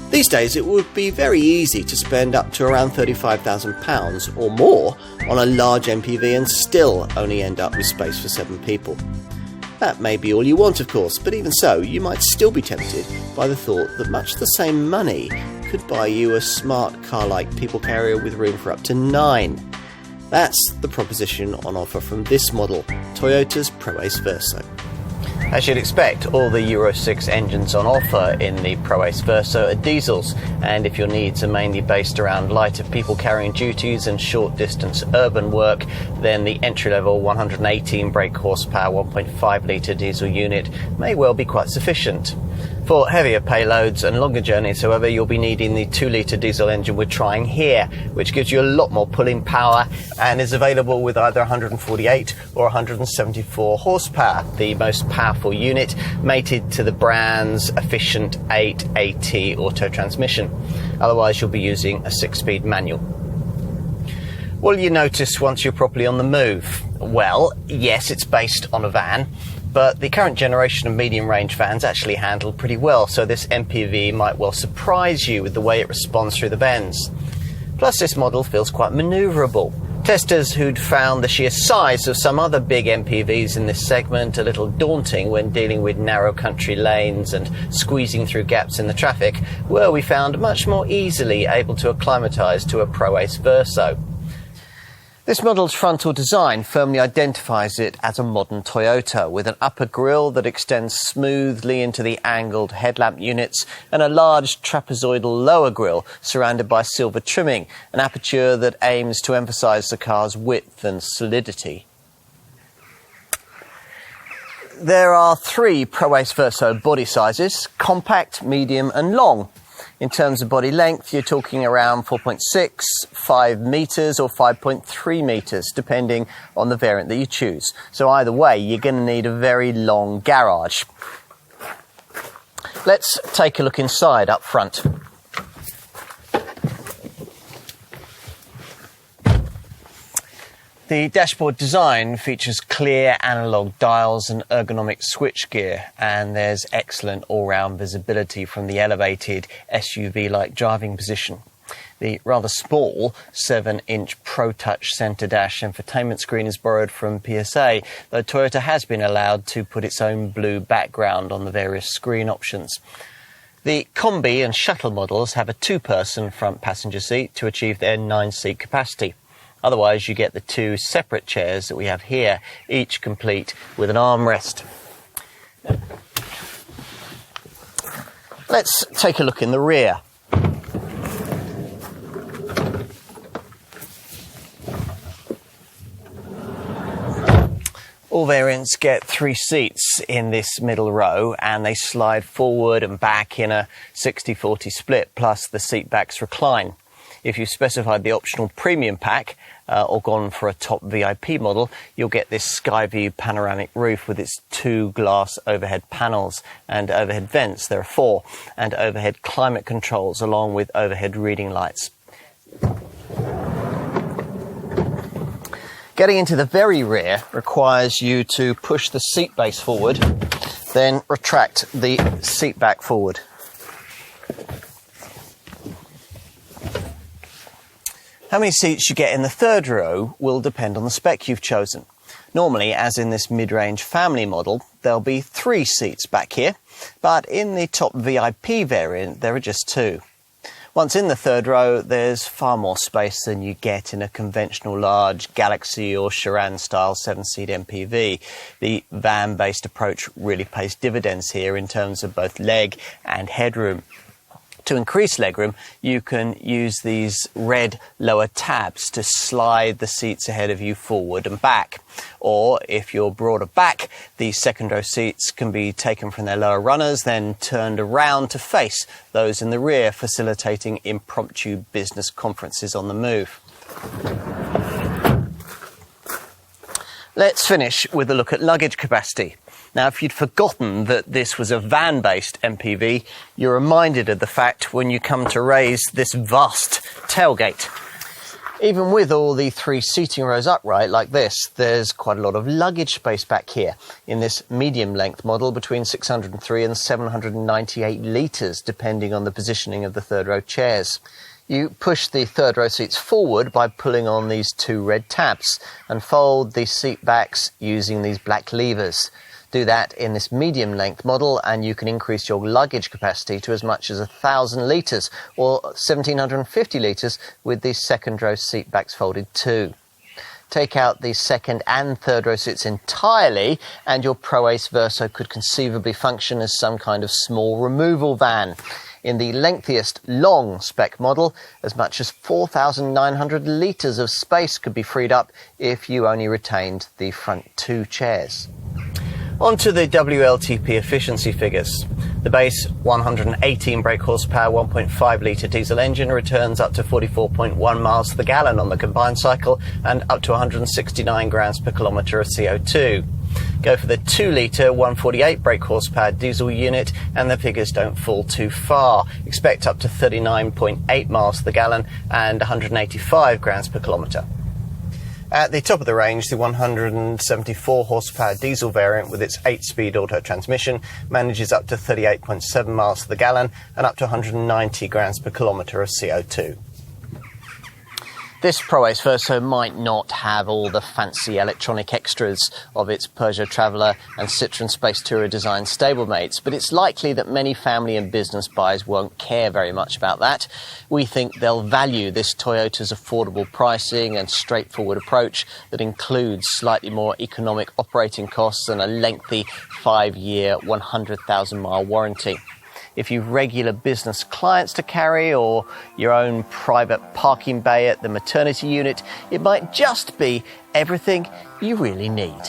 These days it would be very easy to spend up to around £35,000 or more on a large MPV and still only end up with space for 7 people. That may be all you want, of course, but even so, you might still be tempted by the thought that much the same money could buy you a smart car-like people carrier with room for up to 9. That's the proposition on offer from this model, Toyota's Proace Verso. As you'd expect, all the Euro 6 engines on offer in the Proace Verso are diesels, and if your needs are mainly based around lighter people carrying duties and short distance urban work, then the entry-level 118 brake horsepower 1.5 litre diesel unit may well be quite sufficient. For heavier payloads and longer journeys, however, you'll be needing the 2-litre diesel engine we're trying here, which gives you a lot more pulling power and is available with either 148 or 174 horsepower, the most powerful unit mated to the brand's efficient 8AT auto transmission. Otherwise, you'll be using a 6-speed manual. What will you notice once you're properly on the move? Well, yes, it's based on a van, but the current generation of medium-range vans actually handle pretty well, so this MPV might well surprise you with the way it responds through the bends. Plus, this model feels quite manoeuvrable. Testers who'd found the sheer size of some other big MPVs in this segment a little daunting when dealing with narrow country lanes and squeezing through gaps in the traffic were, we found, much more easily able to acclimatise to a Proace Verso. This model's frontal design firmly identifies it as a modern Toyota, with an upper grille that extends smoothly into the angled headlamp units and a large trapezoidal lower grille surrounded by silver trimming, an aperture that aims to emphasise the car's width and solidity. There are 3 Proace Verso body sizes: compact, medium and long. In terms of body length, you're talking around 4.6, 5 metres or 5.3 metres, depending on the variant that you choose. So either way, you're going to need a very long garage. Let's take a look inside up front. The dashboard design features clear analogue dials and ergonomic switchgear, and there's excellent all-round visibility from the elevated SUV-like driving position. The rather small 7-inch Pro Touch centre dash infotainment screen is borrowed from PSA, though Toyota has been allowed to put its own blue background on the various screen options. The Combi and Shuttle models have a 2-person front passenger seat to achieve their 9-seat capacity. Otherwise, you get the 2 separate chairs that we have here, each complete with an armrest. Let's take a look in the rear. All variants get 3 seats in this middle row, and they slide forward and back in a 60-40 split, plus the seat backs recline. If you've specified the optional premium pack or gone for a top VIP model, you'll get this Skyview panoramic roof with its 2 glass overhead panels and overhead vents. There are 4, and overhead climate controls along with overhead reading lights. Getting into the very rear requires you to push the seat base forward, then retract the seat back forward. How many seats you get in the 3rd row will depend on the spec you've chosen. Normally, as in this mid-range family model, there'll be 3 seats back here, but in the top VIP variant, there are just 2. Once in the 3rd row, there's far more space than you get in a conventional large Galaxy or Chiron-style 7-seat MPV. The van-based approach really pays dividends here in terms of both leg and headroom. To increase legroom, you can use these red lower tabs to slide the seats ahead of you forward and back. Or, if you're broader back, the 2nd row seats can be taken from their lower runners, then turned around to face those in the rear, facilitating impromptu business conferences on the move. Let's finish with a look at luggage capacity. Now, if you'd forgotten that this was a van-based MPV, you're reminded of the fact when you come to raise this vast tailgate. Even with all the 3 seating rows upright like this, there's quite a lot of luggage space back here in this medium length model, between 603 and 798 litres, depending on the positioning of the third row chairs. You push the third row seats forward by pulling on these 2 red tabs and fold the seat backs using these black levers. Do that in this medium length model and you can increase your luggage capacity to as much as 1,000 litres or 1,750 litres with the second row seat backs folded too. Take out the second and third row seats entirely and your Proace Verso could conceivably function as some kind of small removal van. In the lengthiest long spec model, as much as 4,900 litres of space could be freed up if you only retained the front 2 chairs. On to the WLTP efficiency figures. The base 118 brake horsepower 1.5 litre diesel engine returns up to 44.1 miles to the gallon on the combined cycle and up to 169 grams per kilometre of CO2. Go for the 2 litre 148 brake horsepower diesel unit and the figures don't fall too far. Expect up to 39.8 miles to the gallon and 185 grams per kilometre. At the top of the range, the 174 horsepower diesel variant with its 8-speed auto transmission manages up to 38.7 miles to the gallon and up to 190 grams per kilometre of CO2. This Proace Verso might not have all the fancy electronic extras of its Peugeot Traveller and Citroën Space Tourer design stablemates, but it's likely that many family and business buyers won't care very much about that. We think they'll value this Toyota's affordable pricing and straightforward approach that includes slightly more economic operating costs and a lengthy 5-year, 100,000-mile warranty. If you've regular business clients to carry or your own private parking bay at the maternity unit, it might just be everything you really need.